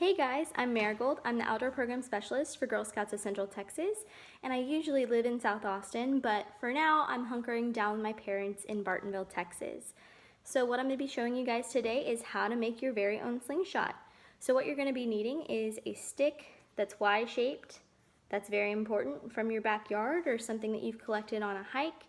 Hey guys, I'm Marigold. I'm the Outdoor Program Specialist for Girl Scouts of Central Texas, and I usually live in South Austin, but for now I'm hunkering down with my parents in Bartonville, Texas. So what I'm going to be showing you guys today is how to make your very own slingshot. So what you're going to be needing is a stick that's Y-shaped, that's very important, from your backyard or something that you've collected on a hike.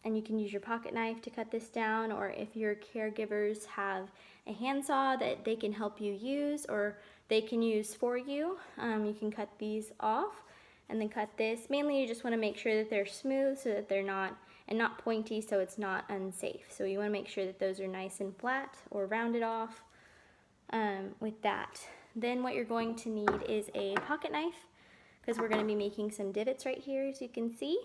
And you can use your pocket knife to cut this down, or if your caregivers have a handsaw that they can help you use or they can use for you, you can cut these off and then cut this. Mainly you just want to make sure that they're smooth so that they're not pointy, so it's not unsafe. So you want to make sure that those are nice and flat or rounded off with that. Then what you're going to need is a pocket knife, because we're going to be making some divots right here, as you can see.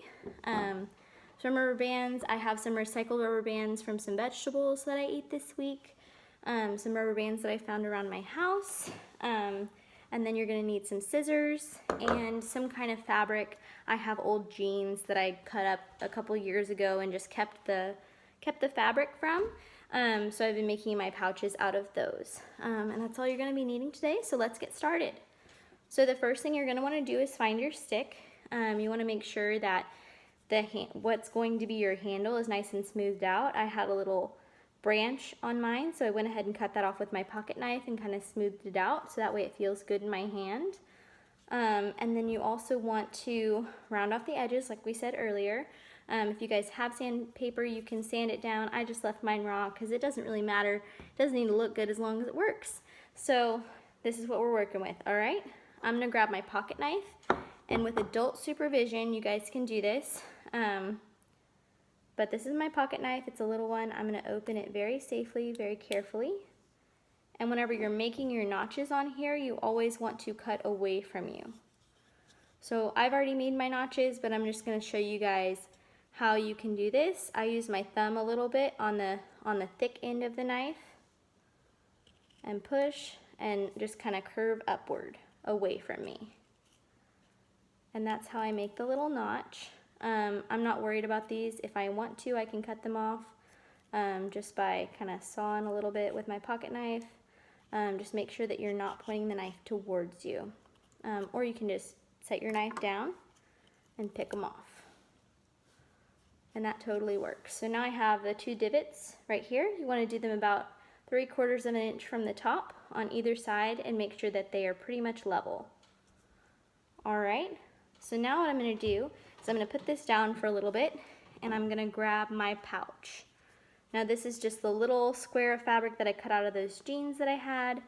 Some rubber bands. I have some recycled rubber bands from some vegetables that I ate this week. Some rubber bands that I found around my house. And then you're going to need some scissors and some kind of fabric. I have old jeans that I cut up a couple years ago and just kept the fabric from. So I've been making my pouches out of those. And that's all you're going to be needing today, so let's get started. So the first thing you're going to want to do is find your stick. You want to make sure that what's going to be your handle is nice and smoothed out. I had a little branch on mine, so I went ahead and cut that off with my pocket knife and kind of smoothed it out so that way it feels good in my hand. And then you also want to round off the edges like we said earlier. If you guys have sandpaper, you can sand it down. I just left mine raw because it doesn't really matter. It doesn't need to look good as long as it works. So this is what we're working with, all right? I'm gonna grab my pocket knife, and with adult supervision, you guys can do this. But this is my pocket knife. It's a little one. I'm going to open it very safely, very carefully. And whenever you're making your notches on here, you always want to cut away from you. So I've already made my notches, but I'm just going to show you guys how you can do this. I use my thumb a little bit on the thick end of the knife and push and just kind of curve upward away from me. And that's how I make the little notch. I'm not worried about these. If I want to, I can cut them off just by kind of sawing a little bit with my pocket knife. Just make sure that you're not pointing the knife towards you. Or you can just set your knife down and pick them off. And that totally works. So now I have the two divots right here. You want to do them about 3/4 of an inch from the top on either side and make sure that they are pretty much level. Alright, so now what I'm going to do is I'm going to put this down for a little bit, and I'm going to grab my pouch. Now this is just the little square of fabric that I cut out of those jeans that I had.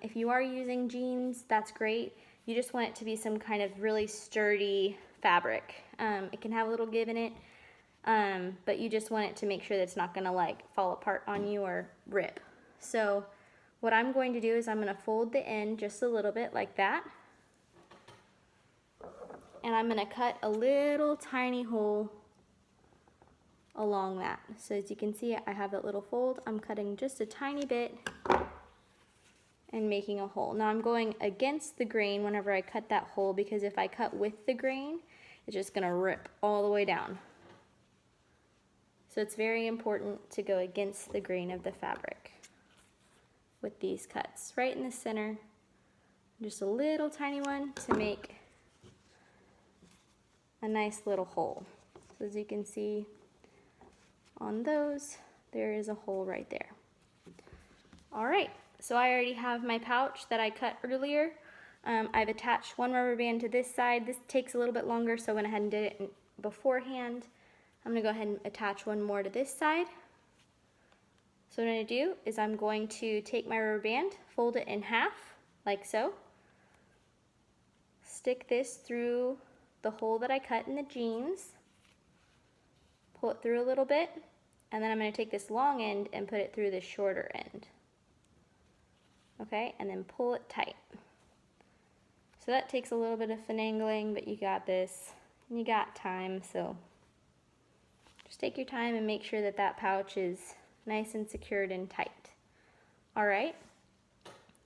If you are using jeans, that's great. You just want it to be some kind of really sturdy fabric. It can have a little give in it, but you just want it to make sure that it's not going to like fall apart on you or rip. So what I'm going to do is I'm going to fold the end just a little bit like that. And I'm going to cut a little tiny hole along that. So as you can see, I have that little fold. I'm cutting just a tiny bit and making a hole. Now I'm going against the grain whenever I cut that hole, because if I cut with the grain, it's just going to rip all the way down. So it's very important to go against the grain of the fabric with these cuts. Right in the center, just a little tiny one to make a nice little hole. So as you can see on those, there is a hole right there. Alright, so I already have my pouch that I cut earlier. I've attached one rubber band to this side. This takes a little bit longer, so I went ahead and did it beforehand. I'm going to go ahead and attach one more to this side. So what I'm going to do is I'm going to take my rubber band, fold it in half, like so. Stick this through the hole that I cut in the jeans, pull it through a little bit, and then I'm going to take this long end and put it through the shorter end. Okay, and then pull it tight. So that takes a little bit of finagling, but you got this, and you got time, so just take your time and make sure that that pouch is nice and secured and tight. Alright,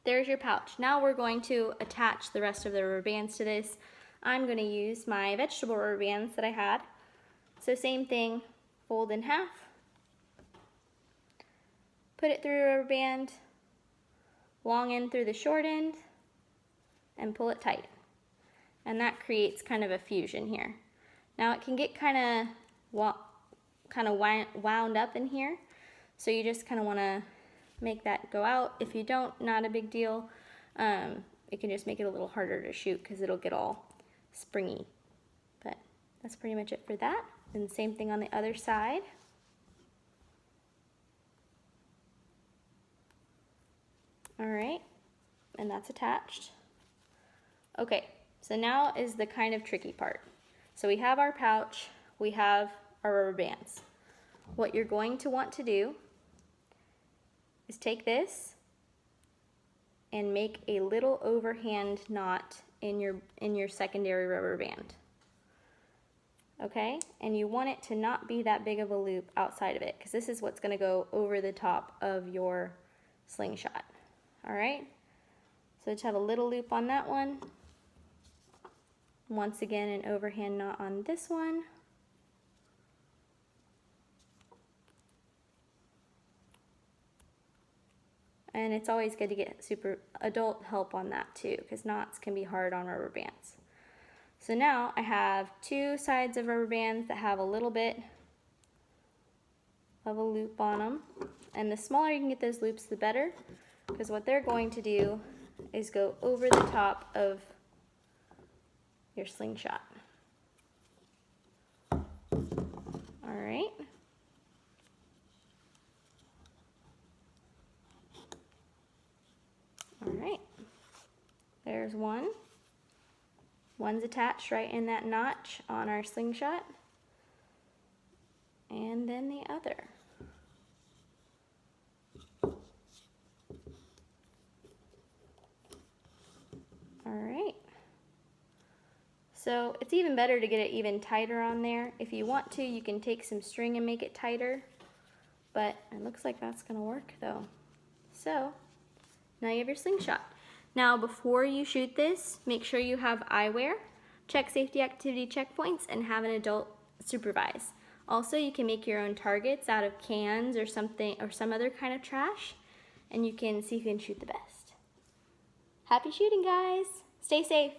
there's your pouch. Now we're going to attach the rest of the rubber bands to this. I'm going to use my vegetable rubber bands that I had. So same thing, fold in half, put it through a rubber band, long end through the short end and pull it tight. And that creates kind of a fusion here. Now it can get kind of wound up in here, so you just kind of want to make that go out. If you don't, not a big deal. It can just make it a little harder to shoot because it'll get all springy. But that's pretty much it for that. And same thing on the other side. All right, and that's attached. Okay, so now is the kind of tricky part. So we have our pouch, we have our rubber bands. What you're going to want to do is take this and make a little overhand knot in your secondary rubber band. Okay, and you want it to not be that big of a loop outside of it, because this is what's going to go over the top of your slingshot. All right, so just have a little loop on that one. Once again, an overhand knot on this one. And it's always good to get super adult help on that too, because knots can be hard on rubber bands. So now I have two sides of rubber bands that have a little bit of a loop on them. And the smaller you can get those loops, the better, because what they're going to do is go over the top of your slingshot. All right. All right. There's one. One's attached right in that notch on our slingshot. And then the other. All right. So it's even better to get it even tighter on there. If you want to, you can take some string and make it tighter, but it looks like that's gonna work though. So now you have your slingshot. Now before you shoot this, make sure you have eyewear, check safety activity checkpoints, and have an adult supervise. Also, you can make your own targets out of cans or something, or some other kind of trash, and you can see if you can shoot the best. Happy shooting, guys! Stay safe!